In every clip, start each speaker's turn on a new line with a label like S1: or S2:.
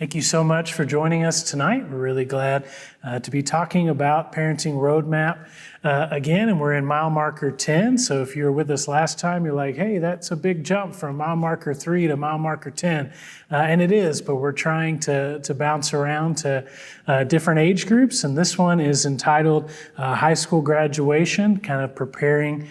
S1: Thank you so much for joining us tonight. We're really glad to be talking about Parenting Roadmap again, and we're in mile marker 10. So if you were with us last time, you're like, hey, that's a big jump from mile marker 3 to mile marker 10. And it is, but we're trying to bounce around to different age groups. And this one is entitled High School Graduation, kind of preparing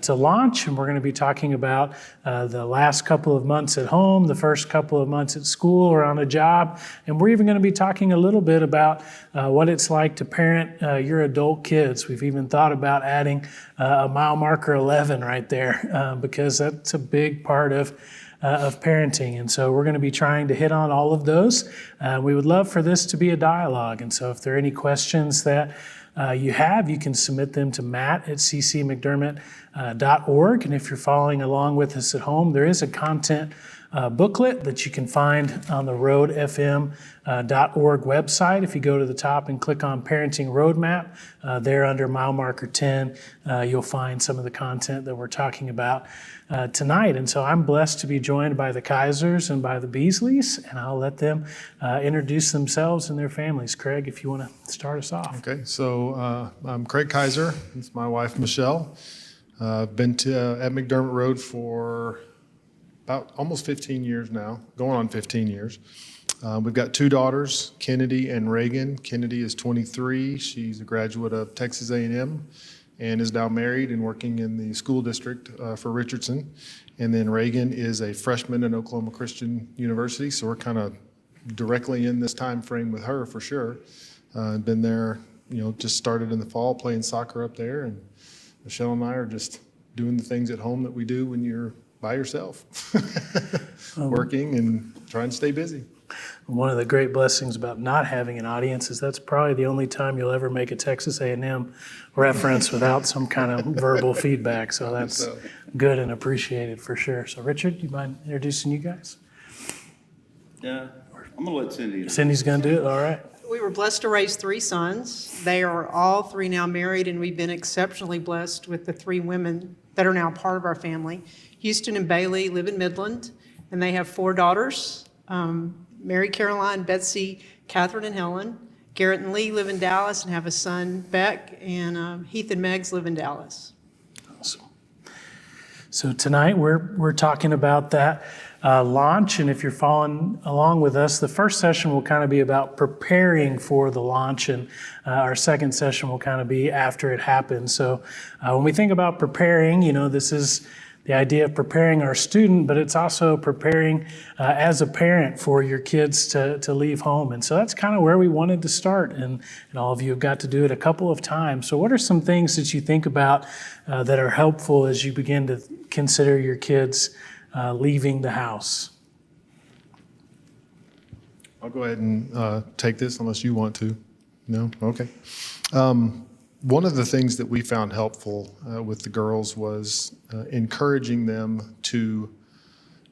S1: to launch. And we're going to be talking about the last couple of months at home, the first couple of months at school or on a job. And we're even going to be talking a little bit about what it's like to parent your adult kids. We've even thought about adding a mile marker 11 right there because that's a big part of parenting. And so we're going to be trying to hit on all of those. We would love for this to be a dialogue. And so if there are any questions that you have, you can submit them to matt@ccmcdermott.org. And if you're following along with us at home, there is a content booklet that you can find on the roadfm.org website. If you go to the top and click on Parenting Roadmap, there under mile marker 10, you'll find some of the content that we're talking about tonight. And so I'm blessed to be joined by the Kaisers and by the Beasleys, and I'll let them introduce themselves and their families. Craig, if you want to start us off.
S2: Okay, so I'm Craig Kaiser. It's my wife, Michelle. I've been at McDermott Road for about almost 15 years now, going on 15 years. We've got two daughters, Kennedy and Reagan. Kennedy is 23. She's a graduate of Texas A&M and is now married and working in the school district for Richardson. And then Reagan is a freshman at Oklahoma Christian University, so we're kind of directly in this time frame with her for sure. Been there, just started in the fall playing soccer up there, and Michelle and I are just doing the things at home that we do when you're by yourself, working and trying to stay busy.
S1: One of the great blessings about not having an audience is that's probably the only time you'll ever make a Texas A&M reference without some kind of verbal feedback. So that's good and appreciated for sure. So Richard, do you mind introducing you guys?
S3: Yeah, I'm gonna let Cindy.
S1: Cindy's gonna do it, all right.
S4: We were blessed to raise three sons. They are all three now married, and we've been exceptionally blessed with the three women that are now part of our family. Houston and Bailey live in Midland, and they have four daughters, Mary Caroline, Betsy, Catherine, and Helen. Garrett and Lee live in Dallas and have a son, Beck, and Heath and Megs live in Dallas.
S1: Awesome. So tonight we're talking about that launch, and if you're following along with us, the first session will kind of be about preparing for the launch, and our second session will kind of be after it happens. So when we think about preparing, this is the idea of preparing our student, but it's also preparing as a parent for your kids to leave home. And so that's kind of where we wanted to start. And all of you have got to do it a couple of times. So what are some things that you think about that are helpful as you begin to consider your kids leaving the house?
S2: I'll go ahead and take this unless you want to. No? Okay. One of the things that we found helpful with the girls was encouraging them to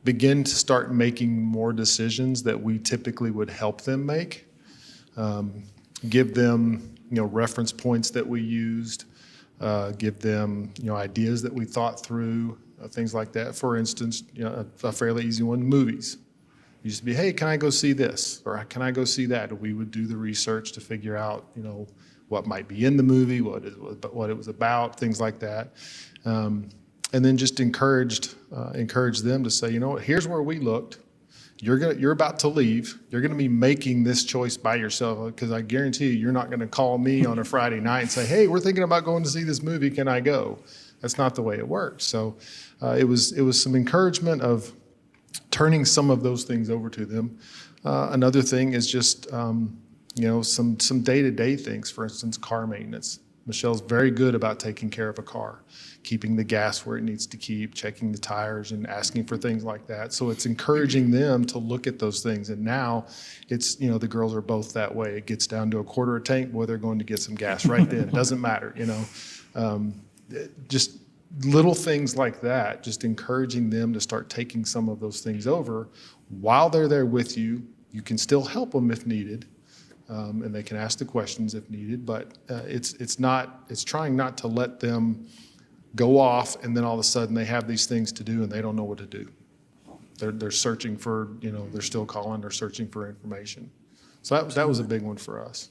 S2: begin to start making more decisions that we typically would help them make. Give them, reference points that we used. Give them, ideas that we thought through, things like that. For instance, a fairly easy one, movies. It used to be, hey, can I go see this? Or can I go see that? And we would do the research to figure out, what might be in the movie, what it was about, things like that. And then just encourage them to say, here's where we looked. You're about to leave. You're going to be making this choice by yourself, because I guarantee you're not going to call me on a Friday night and say, hey, we're thinking about going to see this movie. Can I go? That's not the way it works. So it was some encouragement of turning some of those things over to them. Another thing is just some day-to-day things. For instance, car maintenance. Michelle's very good about taking care of a car, keeping the gas where it needs to keep, checking the tires, and asking for things like that. So it's encouraging them to look at those things. And now it's, the girls are both that way. It gets down to a quarter a tank, boy, they're going to get some gas right then. It doesn't matter, just little things like that, just encouraging them to start taking some of those things over while they're there with you. You can still help them if needed. And they can ask the questions if needed, but it's trying not to let them go off and then all of a sudden they have these things to do and they don't know what to do. they're searching for, they're still calling, they're searching for information. So that was a big one for us.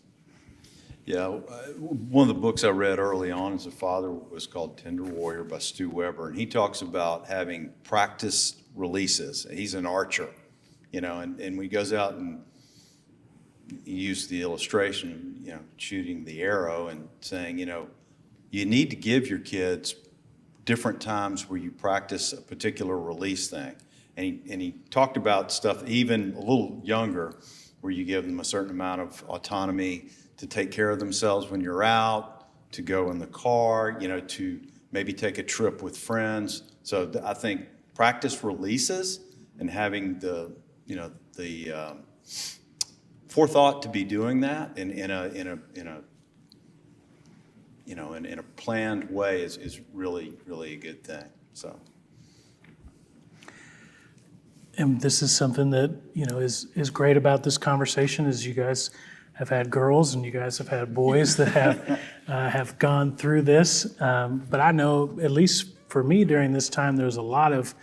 S3: Yeah, one of the books I read early on as a father was called Tender Warrior by Stu Weber, and he talks about having practice releases. He's an archer, and when he goes out and he used the illustration, shooting the arrow and saying, you need to give your kids different times where you practice a particular release thing. And he talked about stuff even a little younger, where you give them a certain amount of autonomy to take care of themselves when you're out, to go in the car, to maybe take a trip with friends. So I think practice releases and having the forethought to be doing that in a planned way is really, really a good thing. So.
S1: And this is something that, is great about this conversation is you guys have had girls and you guys have had boys that have gone through this. But I know, at least for me during this time, there was a lot of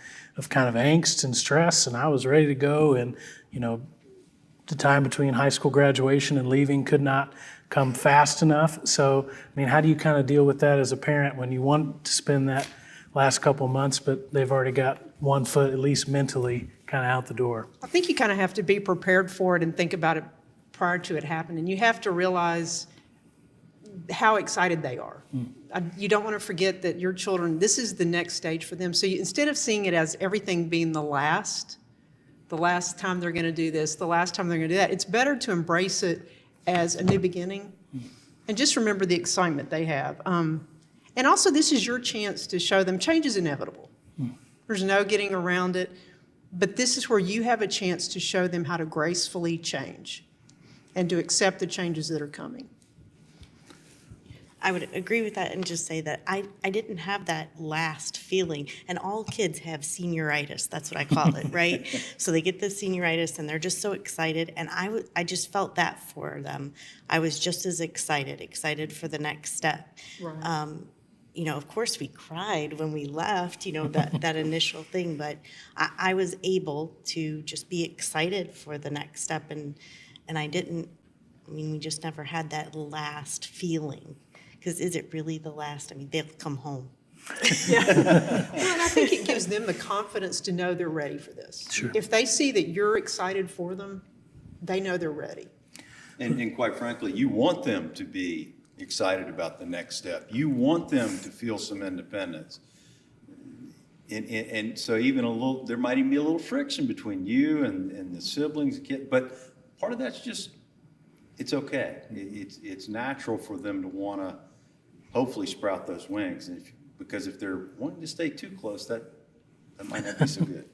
S1: kind of angst and stress, and I was ready to go. And, the time between high school graduation and leaving could not come fast enough. So, how do you kind of deal with that as a parent when you want to spend that last couple of months, but they've already got one foot, at least mentally, kind of out the door?
S4: I think you kind of have to be prepared for it and think about it prior to it happening. You have to realize how excited they are. You don't want to forget that your children, this is the next stage for them. So instead of seeing it as everything being the last time they're going to do this, the last time they're going to do that, it's better to embrace it as a new beginning and just remember the excitement they have. And also, this is your chance to show them change is inevitable. There's no getting around it. But this is where you have a chance to show them how to gracefully change and to accept the changes that are coming.
S5: I would agree with that and just say that I didn't have that last feeling. And all kids have senioritis. That's what I call it, right? So they get the senioritis and they're just so excited. And I just felt that for them. I was just as excited for the next step.
S4: Right.
S5: Of course we cried when we left, that initial thing, but I was able to just be excited for the next step. And we just never had that last feeling. Because is it really the last? They'll come home.
S4: Yeah. Well, and I think it gives them the confidence to know they're ready for this.
S1: Sure.
S4: If they see that you're excited for them, they know they're ready.
S3: And quite frankly, you want them to be excited about the next step. You want them to feel some independence. And so even there might even be a little friction between you and the siblings, but part of that's just, it's okay. It's natural for them to want to hopefully sprout those wings. Because if they're wanting to stay too close, that might not be so good.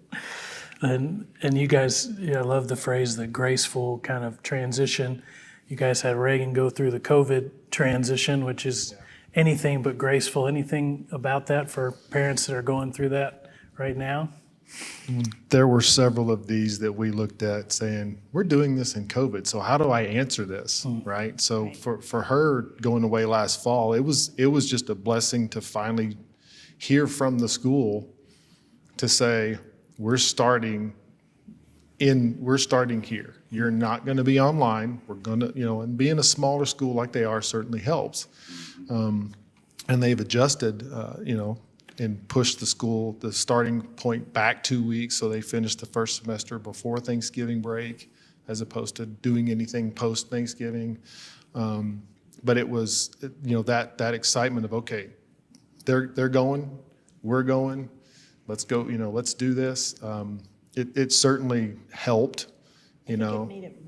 S1: And you guys, I love the phrase, the graceful kind of transition. You guys had Reagan go through the COVID transition, which is anything but graceful. Anything about that for parents that are going through that right now?
S2: There were several of these that we looked at saying, we're doing this in COVID, so how do I answer this, right? So for her going away last fall, it was just a blessing to finally hear from the school to say, we're starting here. You're not going to be online. We're going to, and being a smaller school like they are certainly helps. And they've adjusted, and pushed the starting point back 2 weeks, so they finished the first semester before Thanksgiving break, as opposed to doing anything post Thanksgiving. But it was, that excitement of, okay, they're going, we're going, let's go, let's do this. It certainly helped,
S5: I think it made it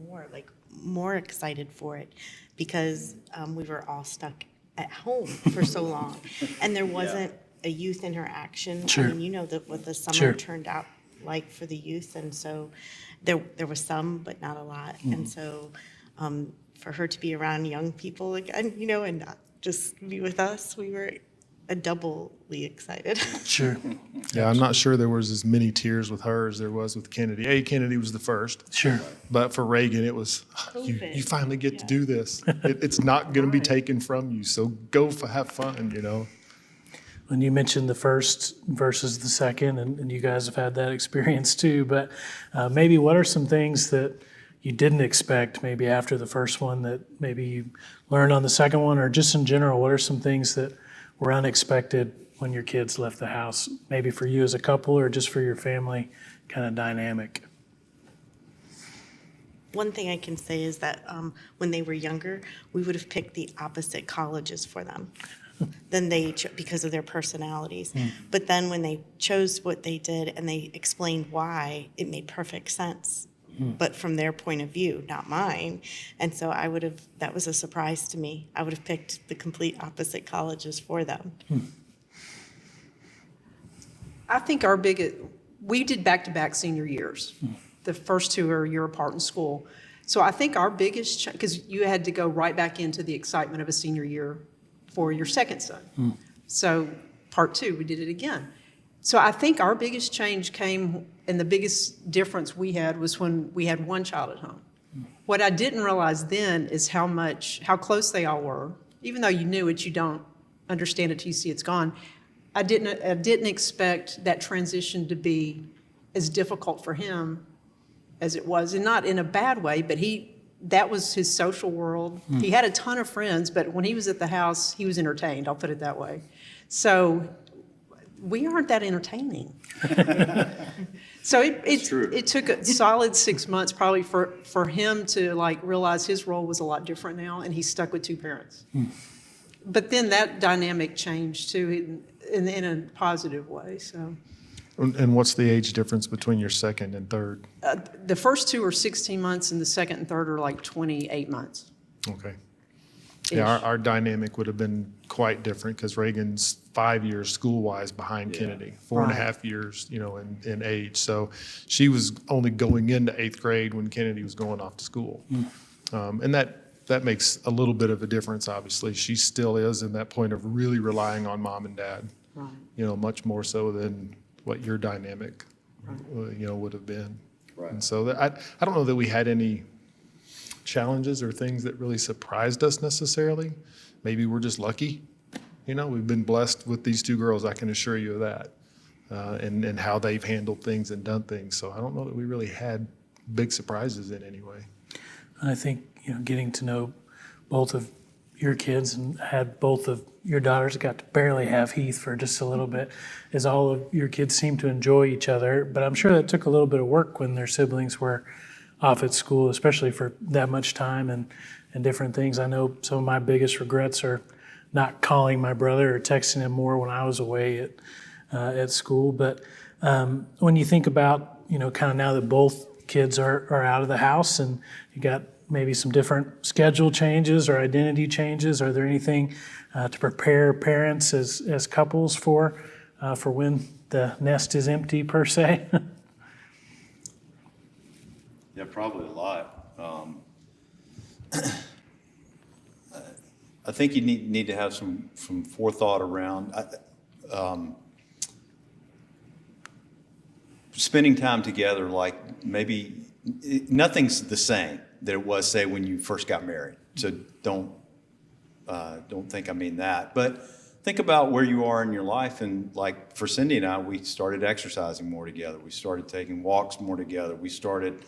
S5: more excited for it because we were all stuck at home for so long, and there wasn't a youth interaction.
S1: Sure.
S5: What the summer
S1: Sure.
S5: turned out like for the youth, and so there was some, but not a lot. And so for her to be around young people again, and not just be with us, we were doubly excited.
S1: Sure.
S2: Yeah, I'm not sure there was as many tears with her as there was with Kennedy. Kennedy was the first.
S1: Sure.
S2: But for Reagan, it was, you
S5: COVID.
S2: finally get to do this. It's not going to be taken from you, so go have fun,
S1: when you mentioned the first versus the second, and you guys have had that experience too, but maybe what are some things that you didn't expect maybe after the first one that maybe you learned on the second one, or just in general, what are some things that were unexpected when your kids left the house, maybe for you as a couple or just for your family kind of dynamic?
S5: One thing I can say is that when they were younger, we would have picked the opposite colleges for them than because of their personalities. But then when they chose what they did and they explained why, it made perfect sense. But from their point of view, not mine. And so that was a surprise to me. I would have picked the complete opposite colleges for them.
S4: I think we did back-to-back senior years. The first two are a year apart in school. So I think our biggest, because you had to go right back into the excitement of a senior year for your second son. So part two, we did it again. So I think our biggest change came, and the biggest difference we had was when we had one child at home. What I didn't realize then is how close they all were. Even though you knew it, you don't understand it till you see it's gone. I didn't expect that transition to be as difficult for him as it was, and not in a bad way, but that was his social world. He had a ton of friends, but when he was at the house, he was entertained, I'll put it that way. So we aren't that entertaining. So it took a solid 6 months probably for him to realize his role was a lot different now, and he's stuck with two parents. But then that dynamic changed too in a positive way. So.
S2: And what's the age difference between your second and third?
S4: The first two are 16 months, and the second and third are 28 months.
S2: Okay. Yeah, our dynamic would have been quite different because Reagan's 5 years school-wise behind Kennedy, 4.5 years, in age. So she was only going into 8th grade when Kennedy was going off to school. And that makes a little bit of a difference, obviously. She still is in that point of really relying on mom and dad, much more so than what your dynamic, would have been.
S3: Right.
S2: And so I don't know that we had any challenges or things that really surprised us necessarily. Maybe we're just lucky. We've been blessed with these two girls, I can assure you of that, and how they've handled things and done things. So I don't know that we really had big surprises in any way.
S1: I think, getting to know both of your kids and had both of your daughters, got to barely have Heath for just a little bit, as all of your kids seem to enjoy each other. But I'm sure that took a little bit of work when their siblings were off at school, especially for that much time and different things. I know some of my biggest regrets are not calling my brother or texting him more when I was away at school. But when you think about, kind of now that both kids are out of the house and you got maybe some different schedule changes or identity changes, are there anything to prepare parents as couples for when the nest is empty, per se?
S3: Yeah, probably a lot. I think you need to have some forethought around spending time together. Like maybe nothing's the same that it was, say, when you first got married. So don't think I mean that. But think about where you are in your life. And like for Cindy and I, we started exercising more together. We started taking walks more together. We started,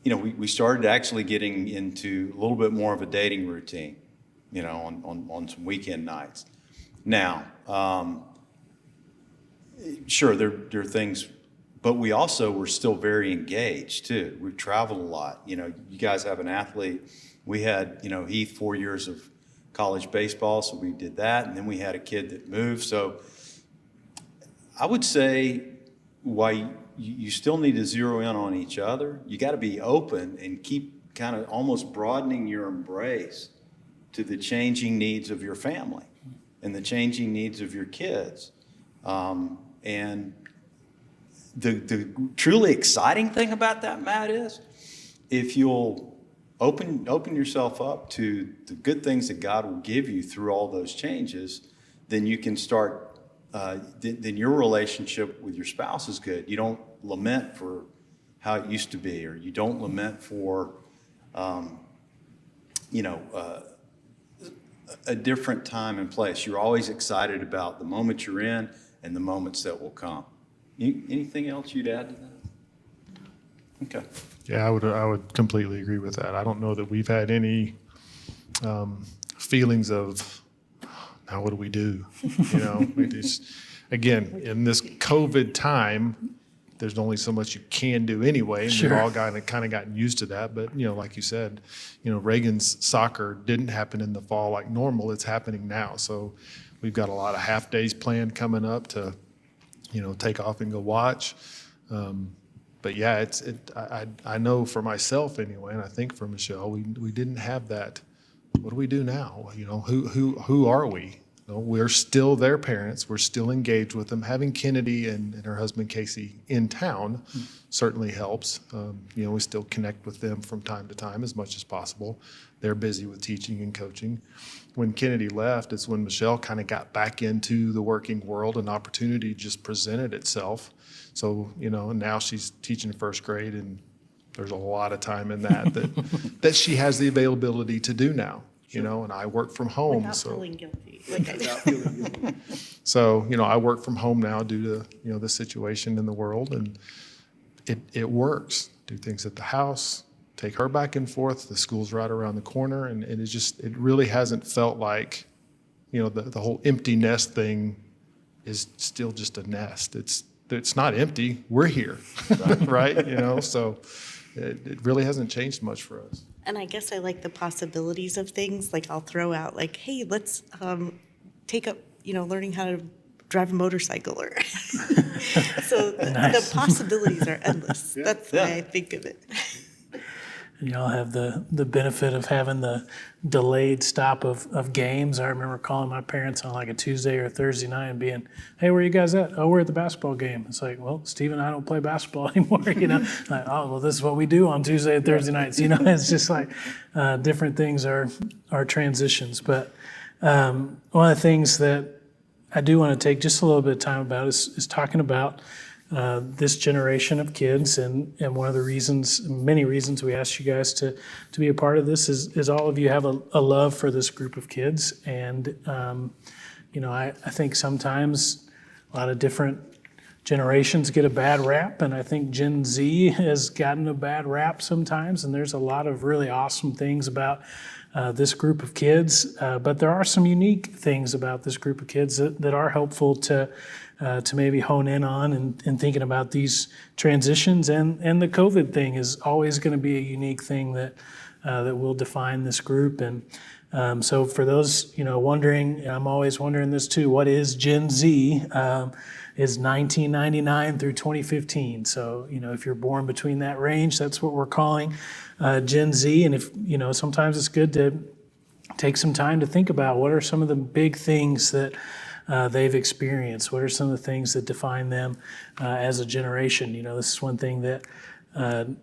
S3: we started actually getting into a little bit more of a dating routine, on some weekend nights. Now, sure, there are things, but we also were still very engaged too. We've traveled a lot. You guys have an athlete. We had, Heath, 4 years of college baseball, so we did that. And then we had a kid that moved. So I would say why you still need to zero in on each other. You got to be open and keep kind of almost broadening your embrace to the changing needs of your family and the changing needs of your kids. And the truly exciting thing about that, Matt, is if you'll open yourself up to the good things that God will give you through all those changes, then you can start, then your relationship with your spouse is good. You don't lament for how it used to be, or you don't lament for, a different time and place. You're always excited about the moment you're in and the moments that will come. Anything else you'd add to that? Okay.
S2: Yeah, I would completely agree with that. I don't know that we've had any feelings of, now what do we do? You know, again, in this COVID time, there's only so much you can do anyway. And
S1: Sure.
S2: we've all kind of gotten used to that. But, you know, like you said, you know, Reagan's soccer didn't happen in the fall like normal. It's happening now. So we've got a lot of half days planned coming up to, you know, take off and go watch. But yeah, I know for myself anyway, and I think for Michelle, we didn't have that. What do we do now? You know, who are we? You know, we're still their parents. We're still engaged with them. Having Kennedy and her husband Casey in town certainly helps. You know, we still connect with them from time to time as much as possible. They're busy with teaching and coaching. When Kennedy left, it's when Michelle kind of got back into the working world. An opportunity just presented itself. So, you know, and now she's teaching first grade, and there's a lot of time in that she has the availability to do now, you know, and I work from home.
S5: Without
S2: So,
S5: feeling guilty. Like I do.
S2: so, you know, I work from home now due to, you know, the situation in the world, and it works. Do things at the house, take her back and forth. The school's right around the corner, and it really hasn't felt like, you know, the whole empty nest thing is still just a nest. It's not empty. We're here, right? You know, so it really hasn't changed much for us.
S5: And I guess I like the possibilities of things. Like I'll throw out like, hey, let's take up, you know, learning how to drive a motorcycle. Or so the possibilities are endless. That's the way I think of it.
S1: And y'all have the benefit of having the delayed stop of games. I remember calling my parents on like a Tuesday or a Thursday night and being, hey, where you guys at? Oh, we're at the basketball game. It's like, well, Steve and I don't play basketball anymore, you know? Like, oh, well, this is what we do on Tuesday and Thursday nights. You know, it's just like different things are transitions. But one of the things that I do want to take just a little bit of time about is talking about this generation of kids, and one of the reasons, many reasons we asked you guys to be a part of this is all of you have a love for this group of kids. And, you know, I think sometimes a lot of different generations get a bad rap, and I think Gen Z has gotten a bad rap sometimes, and there's a lot of really awesome things about this group of kids, but there are some unique things about this group of kids that are helpful to maybe hone in on and thinking about these transitions. And the COVID thing is always going to be a unique thing that will define this group. And so for those, you know, wondering, and I'm always wondering this too, what is Gen Z? Is 1999 through 2015. So, you know, if you're born between that range, that's what we're calling Gen Z. And if, you know, sometimes it's good to take some time to think about what are some of the big things that they've experienced. What are some of the things that define them as a generation? You know, this is one thing that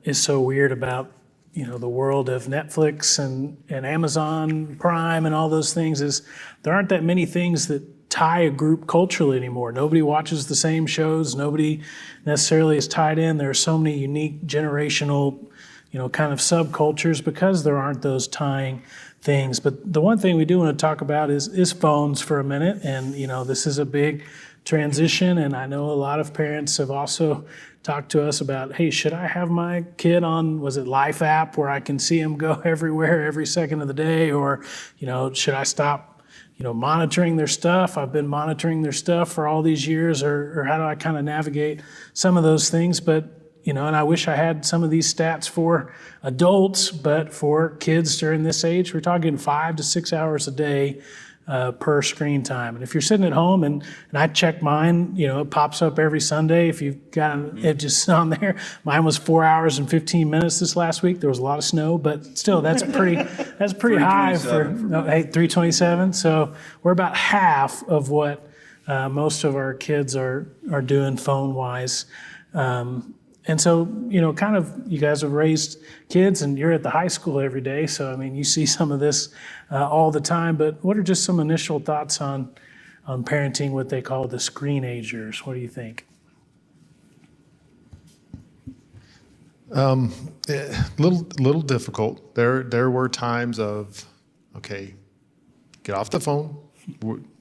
S1: is so weird about, you know, the world of Netflix and Amazon Prime and all those things is there aren't that many things that tie a group culturally anymore. Nobody watches the same shows. Nobody necessarily is tied in. There are so many unique generational, you know, kind of subcultures because there aren't those tying things. But the one thing we do want to talk about is phones for a minute. And, you know, this is a big transition. And I know a lot of parents have also talked to us about, hey, should I have my kid on, was it Life app where I can see him go everywhere every second of the day? Or, you know, should I stop, you know, monitoring their stuff? I've been monitoring their stuff for all these years, or how do I kind of navigate some of those things? But, you know, and I wish I had some of these stats for adults, but for kids during this age, we're talking 5 to 6 hours a day per screen time. And if you're sitting at home, and I check mine, you know, it pops up every Sunday. If you've got it just on there, mine was 4 hours and 15 minutes this last week. There was a lot of snow, but still, that's pretty high for 327. So we're about half of what most of our kids are doing phone wise. And so, you know, kind of, you guys have raised kids and you're at the high school every day. So, I mean, you see some of this all the time, but what are just some initial thoughts on parenting what they call the screen-agers? What do you think?
S2: Little difficult. There were times of, okay, get off the phone.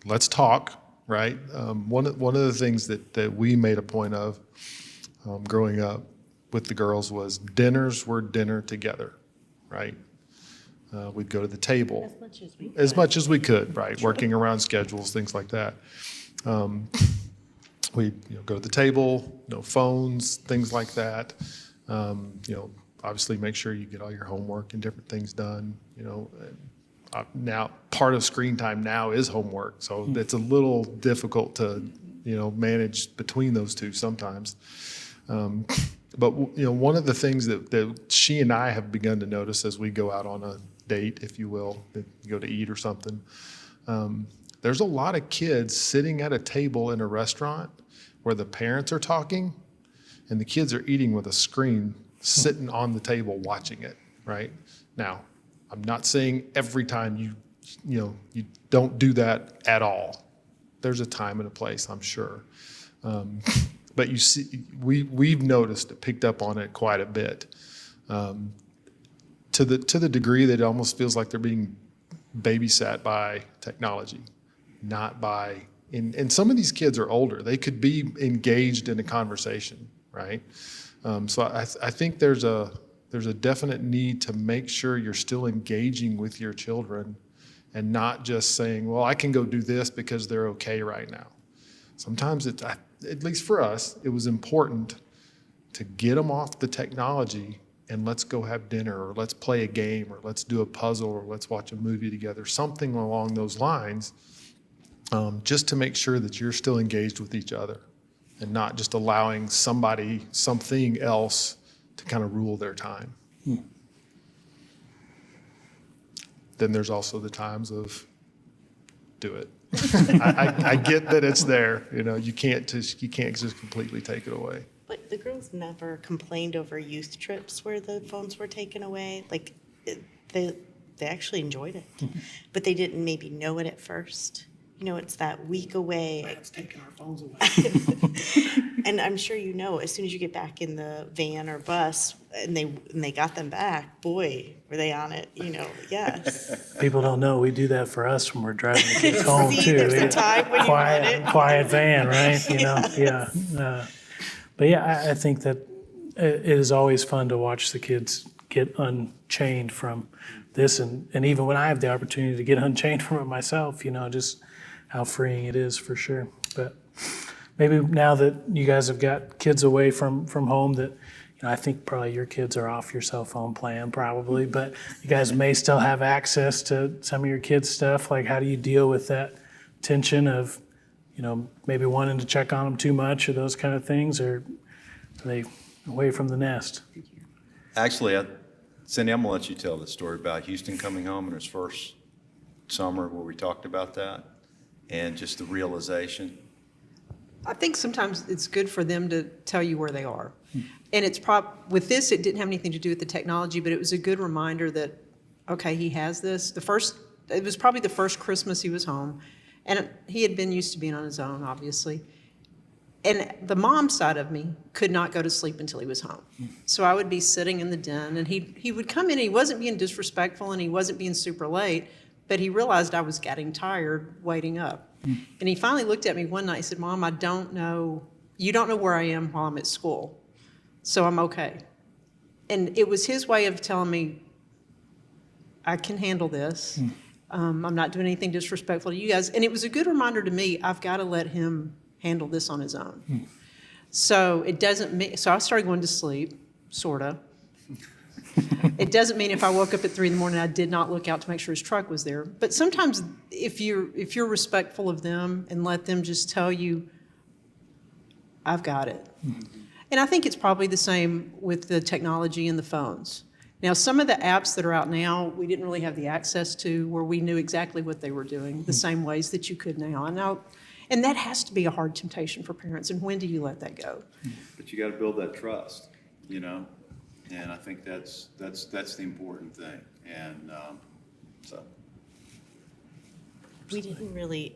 S2: Let's talk, right? One of the things that we made a point of growing up with the girls was dinners were dinner together, right? We'd go to the table as much as we could, right? Working around schedules, things like that. We'd go to the table, no phones, things like that. Obviously make sure you get all your homework and different things done. Now part of screen time now is homework, so it's a little difficult to manage between those two sometimes. But one of the things that she and I have begun to notice as we go out on a date, if you will, go to eat or something, there's a lot of kids sitting at a table in a restaurant where the parents are talking and the kids are eating with a screen sitting on the table watching it, right? Now, I'm not saying every time you don't do that at all. There's a time and a place, I'm sure. But you see, we've noticed it, picked up on it quite a bit, to the degree that it almost feels like they're being babysat by technology, not by. And some of these kids are older; they could be engaged in a conversation, right? So I think there's a definite need to make sure you're still engaging with your children, and not just saying, "Well, I can go do this because they're okay right now." Sometimes at least for us, it was important to get them off the technology and let's go have dinner, or let's play a game, or let's do a puzzle, or let's watch a movie together, something along those lines, just to make sure that you're still engaged with each other and not just allowing something else to kind of rule their time. Then there's also the times of do it. I get that it's there. You can't just completely take it away.
S5: But the girls never complained over youth trips where the phones were taken away. Like, they actually enjoyed it, but they didn't maybe know it at first. It's that week away.
S1: It's taking our phones away.
S5: And I'm sure as soon as you get back in the van or bus and they got them back, boy, were they on it, yes.
S1: People don't know we do that for us when we're driving the kids home
S5: See,
S1: too.
S5: there's a time when you want it.
S1: Quiet van, right?
S5: Yes.
S1: Yeah. But yeah, I think that it is always fun to watch the kids get unchained from this, and even when I have the opportunity to get unchained from it myself, just how freeing it is for sure. But maybe now that you guys have got kids away from home, that I think probably your kids are off your cell phone plan probably, but you guys may still have access to some of your kids' stuff. Like, how do you deal with that tension of, maybe wanting to check on them too much or those kind of things, or are they away from the nest?
S3: Actually, Cindy, I'm going to let you tell the story about Houston coming home in his first summer where we talked about that and just the realization.
S4: I think sometimes it's good for them to tell you where they are. And with this, it didn't have anything to do with the technology, but it was a good reminder that, okay, he has this. It was probably the first Christmas he was home, and he had been used to being on his own, obviously. And the mom side of me could not go to sleep until he was home. So I would be sitting in the den, and he would come in, and he wasn't being disrespectful, and he wasn't being super late, but he realized I was getting tired waiting up. And he finally looked at me one night and said, "Mom, you don't know where I am while I'm at school, so I'm okay." And it was his way of telling me, I can handle this. I'm not doing anything disrespectful to you guys. And it was a good reminder to me, I've got to let him handle this on his own. So so I started going to sleep, sort of. It doesn't mean if I woke up at 3 a.m, I did not look out to make sure his truck was there. But sometimes if you're respectful of them and let them just tell you, I've got it. And I think it's probably the same with the technology and the phones. Now, some of the apps that are out now, we didn't really have the access to where we knew exactly what they were doing, the same ways that you could now. And that has to be a hard temptation for parents. And when do you let that go?
S6: But you got to build that trust, and I think that's the important thing. And so
S5: We didn't really,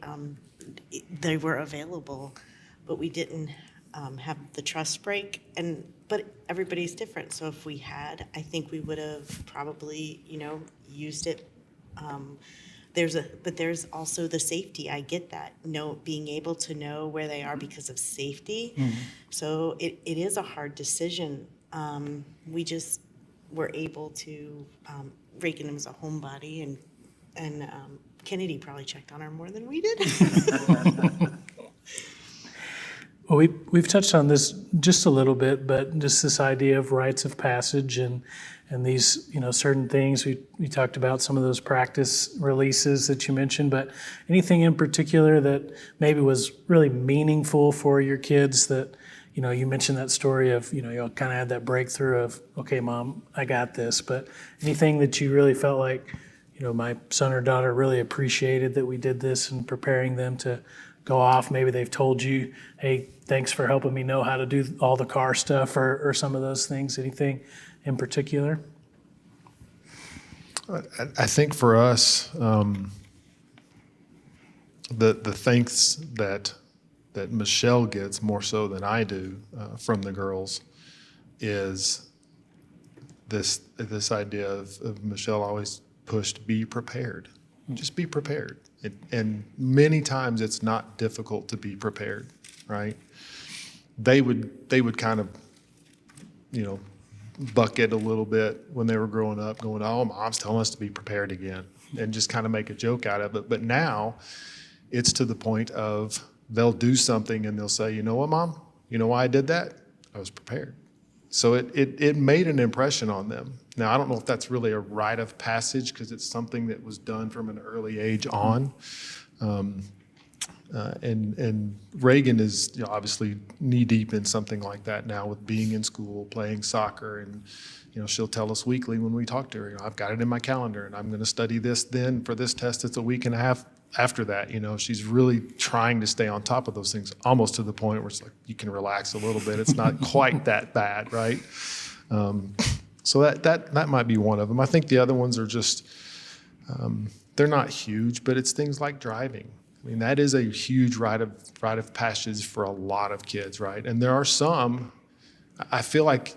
S5: they were available, but we didn't have the trust break. But everybody's different. So if we had, I think we would have probably, used it but there's also the safety. I get that. Being able to know where they are because of safety. So it is a hard decision. We just were able to, Reagan was a homebody, and Kennedy probably checked on her more than we did.
S1: Well, we've touched on this just a little bit, but just this idea of rites of passage and these, certain things. We talked about some of those practice releases that you mentioned, but anything in particular that maybe was really meaningful for your kids that, you mentioned that story of, you kind of had that breakthrough of, okay, Mom, I got this, but anything that you really felt like, my son or daughter really appreciated that we did this and preparing them to go off. Maybe they've told you, hey, thanks for helping me know how to do all the car stuff or some of those things. Anything in particular?
S2: I think for us, the thanks that Michelle gets more so than I do from the girls is this idea of Michelle always pushed, be prepared. Just be prepared. And many times it's not difficult to be prepared, right? They would kind of, bucket a little bit when they were growing up, going, oh, Mom's telling us to be prepared again, and just kind of make a joke out of it. But now it's to the point of they'll do something and they'll say, you know what, Mom? You know why I did that? I was prepared. So it made an impression on them. Now, I don't know if that's really a rite of passage because it's something that was done from an early age on. And Reagan is obviously knee-deep in something like that now with being in school, playing soccer, and she'll tell us weekly when we talk to her, I've got it in my calendar, and I'm going to study this then for this test. It's a week and a half after that. She's really trying to stay on top of those things, almost to the point where it's like you can relax a little bit. It's not quite that bad, right? So that might be one of them. I think the other ones are just they're not huge, but it's things like driving. I mean, that is a huge rite of passage for a lot of kids, right? And there are some. I feel like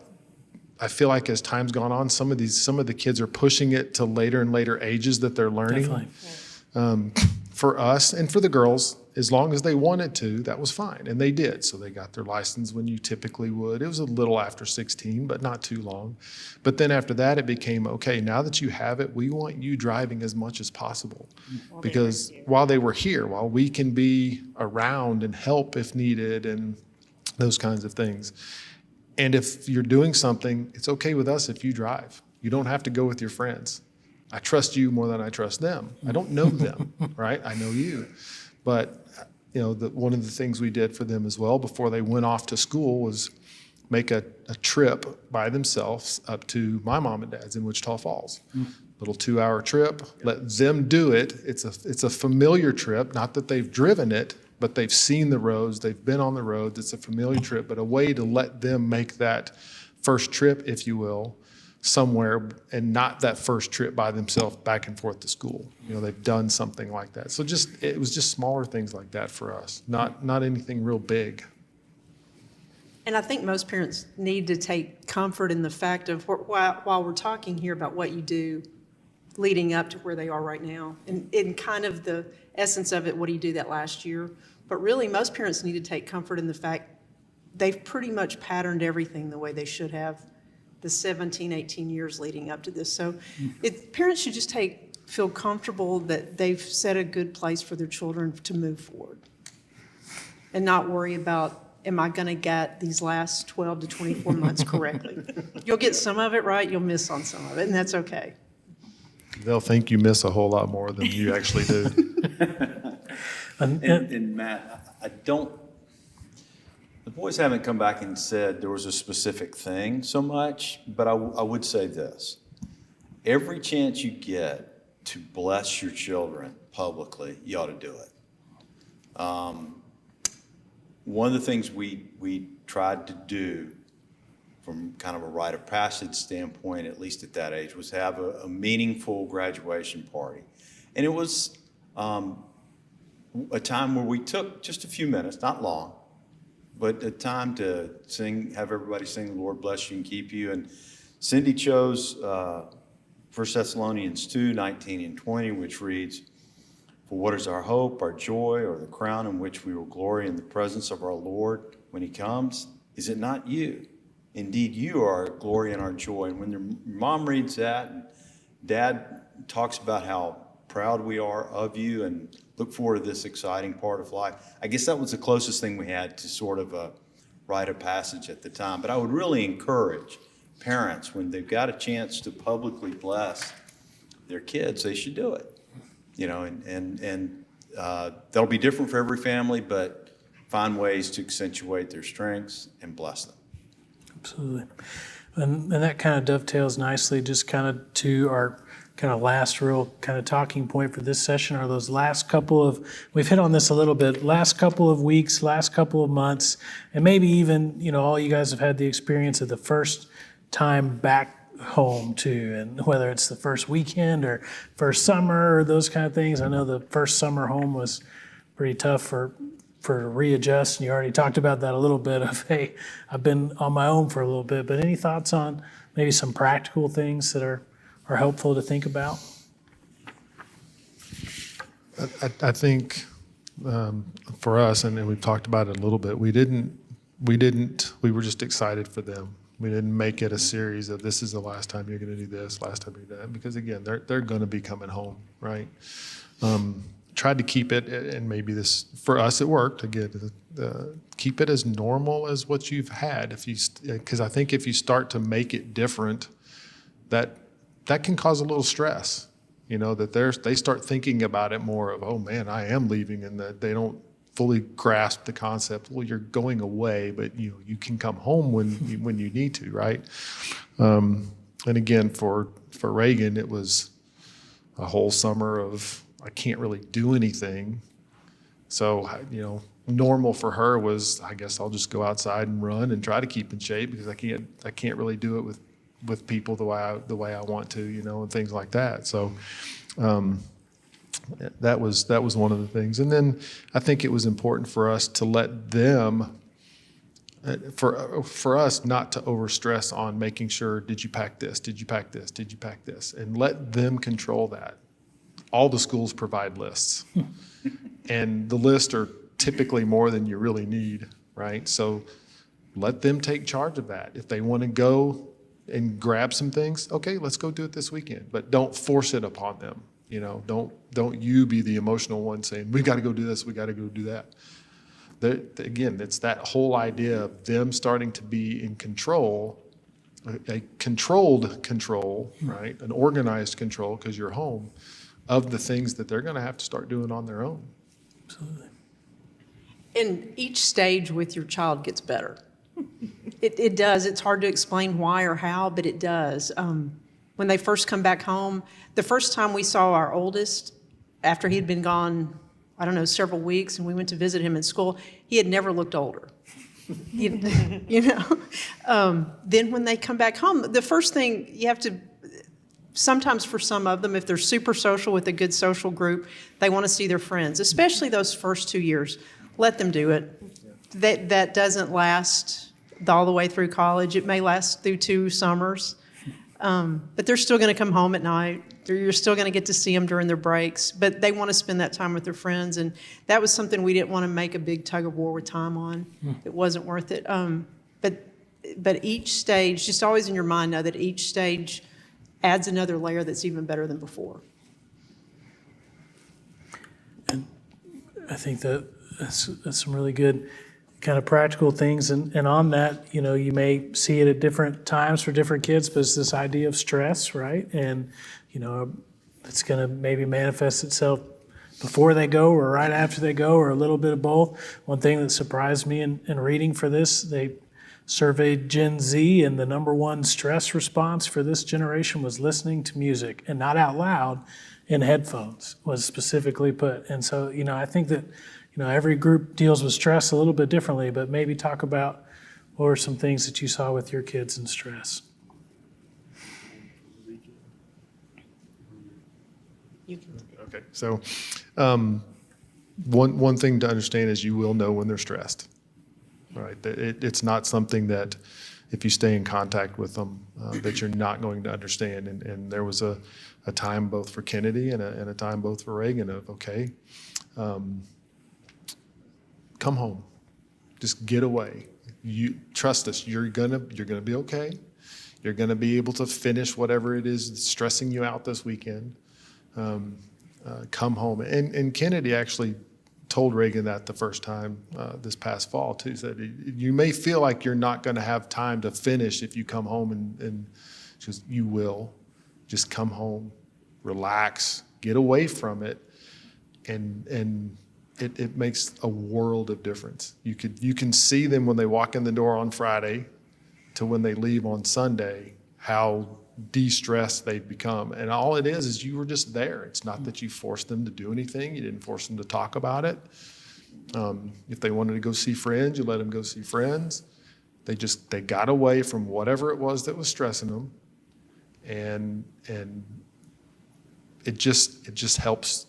S2: as time's gone on, some of the kids are pushing it to later and later ages that they're learning.
S1: Definitely.
S2: For us and for the girls, as long as they wanted to, that was fine, and they did. So they got their license when you typically would. It was a little after 16, but not too long. But then after that, it became, okay, now that you have it, we want you driving as much as possible. Because while they were here, while we can be around and help if needed and those kinds of things. And if you're doing something, it's okay with us if you drive. You don't have to go with your friends. I trust you more than I trust them. I don't know them, right? I know you. But one of the things we did for them as well before they went off to school was make a trip by themselves up to my mom and dad's in Wichita Falls. Little 2-hour trip. Let them do it. It's a familiar trip. Not that they've driven it, but they've seen the roads. They've been on the roads. It's a familiar trip, but a way to let them make that first trip, if you will, somewhere, and not that first trip by themselves back and forth to school. They've done something like that. So it was just smaller things like that for us, not anything real big.
S4: And I think most parents need to take comfort in the fact of while we're talking here about what you do leading up to where they are right now, and in kind of the essence of it, what do you do that last year? But really, most parents need to take comfort in the fact they've pretty much patterned everything the way they should have the 17, 18 years leading up to this. So parents should just feel comfortable that they've set a good place for their children to move forward and not worry about, am I going to get these last 12 to 24 months correctly? You'll get some of it right, you'll miss on some of it, and that's okay.
S2: They'll think you miss a whole lot more than you actually do.
S6: And Matt,
S3: The boys haven't come back and said there was a specific thing so much, but I would say this. Every chance you get to bless your children publicly, you ought to do it. One of the things we tried to do from kind of a rite of passage standpoint, at least at that age, was have a meaningful graduation party. And it was a time where we took just a few minutes, not long, but a time to sing, have everybody sing, "The Lord bless you and keep you." And Cindy chose 1 Thessalonians 2, 19 and 20, which reads, For what is our hope, our joy, or the crown in which we will glory in the presence of our Lord when he comes? Is it not you? Indeed, you are our glory and our joy. And when your mom reads that, and dad talks about how proud we are of you and look forward to this exciting part of life, I guess that was the closest thing we had to sort of a rite of passage at the time. But I would really encourage parents, when they've got a chance to publicly bless their kids, they should do it. And that'll be different for every family, but find ways to accentuate their strengths and bless them.
S1: Absolutely. And that kind of dovetails nicely just kind of to our kind of last real kind of talking point for this session are those last couple of, we've hit on this a little bit, last couple of weeks, last couple of months, and maybe even, all you guys have had the experience of the first time back home too, and whether it's the first weekend or first summer or those kind of things. I know the first summer home was pretty tough for readjust, and you already talked about that a little bit of, hey, I've been on my own for a little bit, but any thoughts on maybe some practical things that are helpful to think about?
S2: I think for us, and we've talked about it a little bit, we were just excited for them. We didn't make it a series of this is the last time you're going to do this, last time you do that, because again, they're going to be coming home, right? Tried to keep it, and maybe this, for us it worked, again, keep it as normal as what you've had. Because I think if you start to make it different, that can cause a little stress, that they start thinking about it more of, oh man, I am leaving, and that they don't fully grasp the concept. Well, you're going away, but you can come home when you need to, right? And again, for Reagan, it was a whole summer of I can't really do anything. So normal for her was, I guess I'll just go outside and run and try to keep in shape because I can't really do it with people the way I want to, and things like that. So that was one of the things. And then I think it was important for us to let them, for us not to overstress on making sure, did you pack this? Did you pack this? Did you pack this? And let them control that. All the schools provide lists. And the lists are typically more than you really need, right? So let them take charge of that. If they want to go and grab some things, okay, let's go do it this weekend. But don't force it upon them. Don't you be the emotional one saying, we got to go do this, we got to go do that. Again, it's that whole idea of them starting to be in control, a controlled control, right? An organized control, because you're home, of the things that they're going to have to start doing on their own.
S1: Absolutely.
S4: And each stage with your child gets better. It does. It's hard to explain why or how, but it does. When they first come back home, the first time we saw our oldest, after he'd been gone, I don't know, several weeks, and we went to visit him in school, he had never looked older. Then when they come back home, the first thing you have to, sometimes for some of them, if they're super social with a good social group, they want to see their friends, especially those first 2 years. Let them do it. That doesn't last all the way through college. It may last through 2 summers. But they're still going to come home at night. You're still going to get to see them during their breaks. But they want to spend that time with their friends. And that was something we didn't want to make a big tug of war with time on. It wasn't worth it. But each stage, just always in your mind know that each stage adds another layer that's even better than before.
S1: And I think that's some really good kind of practical things. And on that, you may see it at different times for different kids, but it's this idea of stress, right? And, it's going to maybe manifest itself before they go or right after they go or a little bit of both. One thing that surprised me in reading for this, they surveyed Gen Z, and the number one stress response for this generation was listening to music, and not out loud, in headphones was specifically put. And so, I think that, every group deals with stress a little bit differently, but maybe talk about what were some things that you saw with your kids in stress.
S2: Okay, so one thing to understand is you will know when they're stressed, right? It's not something that if you stay in contact with them, that you're not going to understand. And there was a time both for Kennedy and a time both for Reagan of, okay, come home, just get away. You trust us. You're gonna be okay. You're gonna be able to finish whatever it is that's stressing you out this weekend. Come home. And Kennedy actually told Reagan that the first time this past fall too. Said you may feel like you're not going to have time to finish if you come home, and she goes, you will. Just come home, relax, get away from it, and it makes a world of difference. You can see them when they walk in the door on Friday to when they leave on Sunday, how de-stressed they've become. And all it is you were just there. It's not that you forced them to do anything. You didn't force them to talk about it. If they wanted to go see friends, you let them go see friends. They got away from whatever it was that was stressing them. And it just helps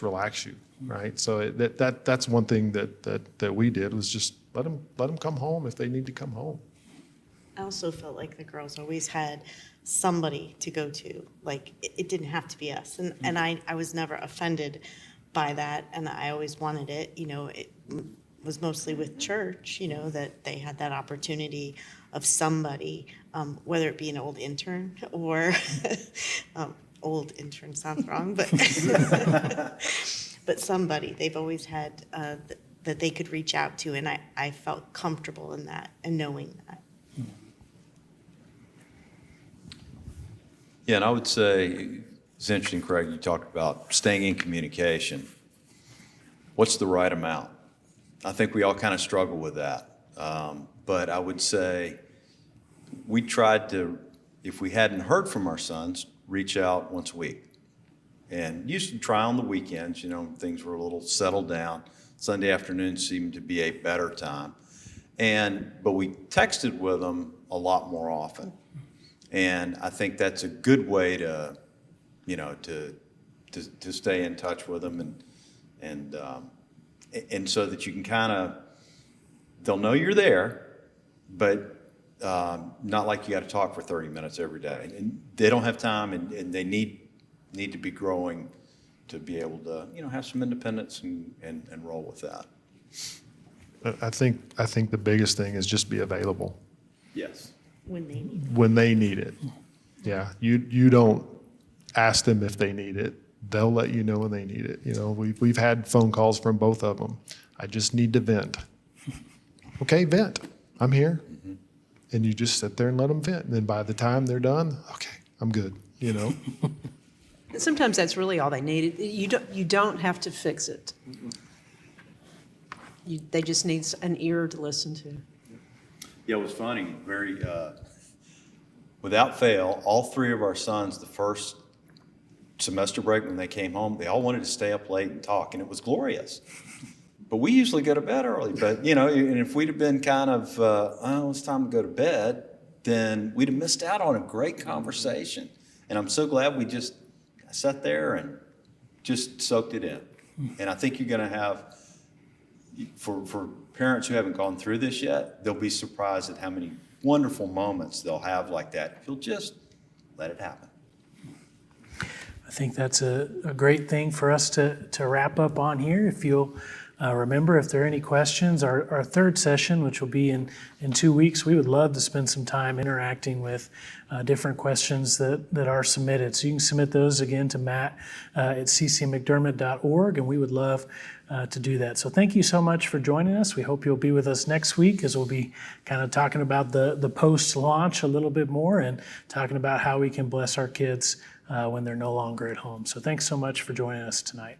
S2: relax you, right? So that's one thing that we did, was just let them come home if they need to come home.
S5: I also felt like the girls always had somebody to go to. Like, it didn't have to be us. And I was never offended by that, and I always wanted it. It was mostly with church, that they had that opportunity of somebody, whether it be an old intern or old intern sounds wrong, but but somebody. They've always had that they could reach out to, and I felt comfortable in that and knowing that.
S3: Yeah, and I would say, it's interesting, Craig, you talked about staying in communication. What's the right amount? I think we all kind of struggle with that. But I would say we tried to, if we hadn't heard from our sons, reach out once a week. And used to try on the weekends, things were a little settled down. Sunday afternoons seemed to be a better time. But we texted with them a lot more often. And I think that's a good way to stay in touch with them, and so that you can they'll know you're there, but not like you got to talk for 30 minutes every day. And they don't have time, and they need to be growing to be able to have some independence and roll with that.
S2: I think the biggest thing is just be available.
S6: Yes.
S5: When they need it.
S2: Yeah, you don't ask them if they need it. They'll let you know when they need it. We've had phone calls from both of them. I just need to vent. Okay, vent. I'm here. Mm-hmm. And you just sit there and let them vent. And then by the time they're done, okay, I'm good.
S4: And sometimes that's really all they need. You don't have to fix it. They just need an ear to listen to.
S6: Yeah, it was funny,
S3: Without fail, all three of our sons, the first semester break when they came home, they all wanted to stay up late and talk, and it was glorious. But we usually go to bed early. But, and if we'd have been kind of, it's time to go to bed, then we'd have missed out on a great conversation. And I'm so glad we just sat there and just soaked it in. And I think you're going to have, for parents who haven't gone through this yet, they'll be surprised at how many wonderful moments they'll have like that if you'll just let it happen.
S1: I think that's a great thing for us to wrap up on here. If you'll remember, if there are any questions, our third session, which will be in 2 weeks, we would love to spend some time interacting with different questions that are submitted. So you can submit those again to Matt at ccmcdermott.org, and we would love to do that. So thank you so much for joining us. We hope you'll be with us next week, as we'll be kind of talking about the post-launch a little bit more and talking about how we can bless our kids when they're no longer at home. So thanks so much for joining us tonight.